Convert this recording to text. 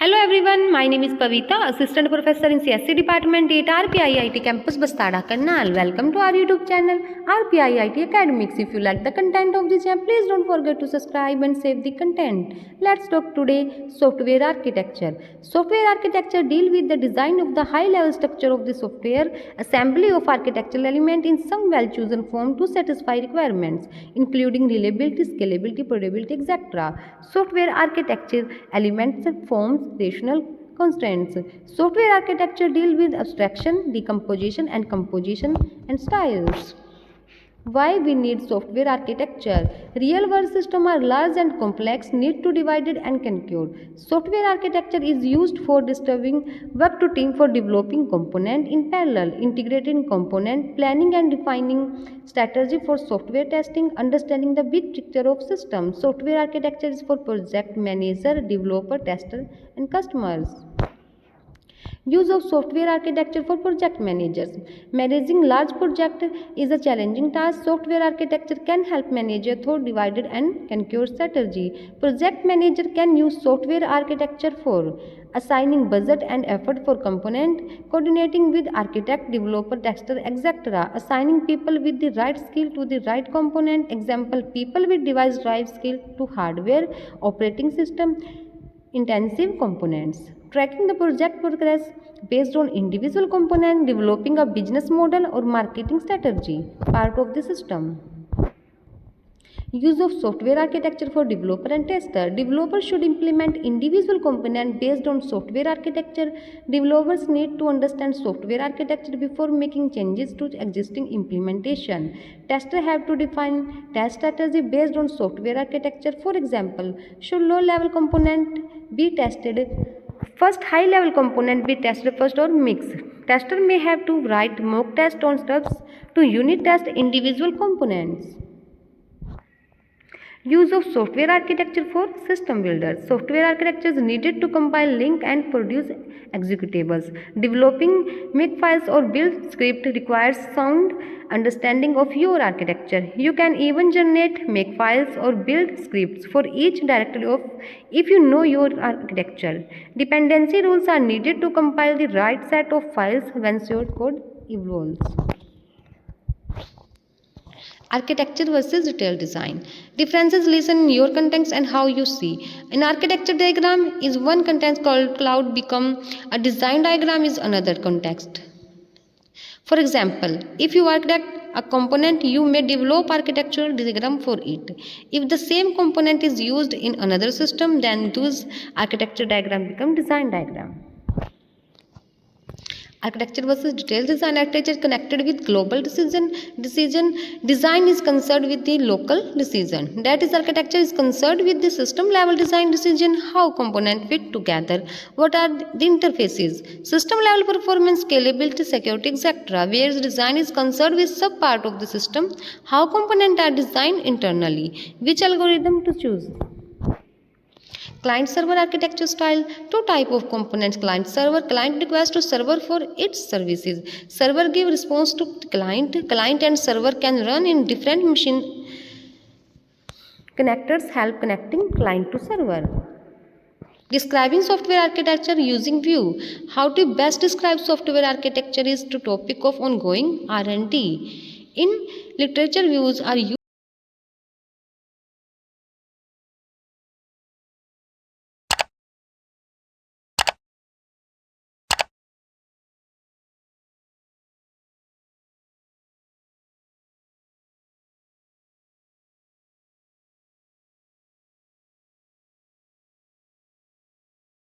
Hello everyone, my name is Pavita, Assistant Professor in CSC Department at RPIIT Campus Bastada, Karnal. Welcome to our YouTube channel RPIIT Academics. If you like the content of this channel, please don't forget to subscribe and save the content. Let's talk today software architecture. Software architecture deal with the design of the high-level structure of the software, assembly of architectural element in some well-chosen form to satisfy requirements, including reliability, scalability, portability, etc. Software architecture elements forms rational constraints. Software architecture deal with abstraction, decomposition and composition and styles. Why we need software architecture? Real world systems are large and complex, need to be divided and conquered. Software architecture is used for distributing work to team for developing component in parallel, integrating component, planning and defining strategy for software testing, understanding the big picture of system. Software architecture is for project manager, developer, tester and customers. Use of software architecture for project managers. Managing large project is a challenging task. Software architecture can help manager through divided and conquer strategy. Project manager can use software architecture for assigning budget and effort for component, coordinating with architect, developer, tester, etc. Assigning people with the right skill to the right component. Example, people with device drive skill to hardware, operating system, intensive components. Tracking the project progress based on individual component, developing a business model or marketing strategy, part of the system. Use of software architecture for developer and tester. Developers should implement individual component based on software architecture. Developers need to understand software architecture before making changes to existing implementation. Testers have to define test strategy based on software architecture. For example, should low-level component be tested first, high-level component be tested first or mixed. Tester may have to write mock test on steps to unit test individual components. Use of software architecture for system builders. Software architecture is needed to compile, link and produce executables. Developing makefiles or build script requires sound understanding of your architecture. You can even generate makefiles or build scripts for each directory of if you know your architecture. Dependency rules are needed to compile the right set of files once your code evolves. Architecture versus detailed design. Differences listen in your context and how you see. An architecture diagram is one context called cloud become a design diagram is another context. For example, if you architect a component, you may develop architectural diagram for it. If the same component is used in another system, then those architecture diagram become design diagram. Architecture versus detailed design. Architecture connected with global decision. Design is concerned with the local decision. That is, architecture is concerned with the system level design decision, how components fit together, what are the interfaces, system level performance, scalability, security, etc. Whereas design is concerned with sub part of the system, how components are designed internally, which algorithm to choose. Client server architecture style. Two type of components: client server. Client request to server for its services. Server give response to client. Client and server can run in different machine. Connectors help connecting client to server. Describing software architecture using Vue. How to best describe software architecture is the topic of ongoing R&D. In literature, views are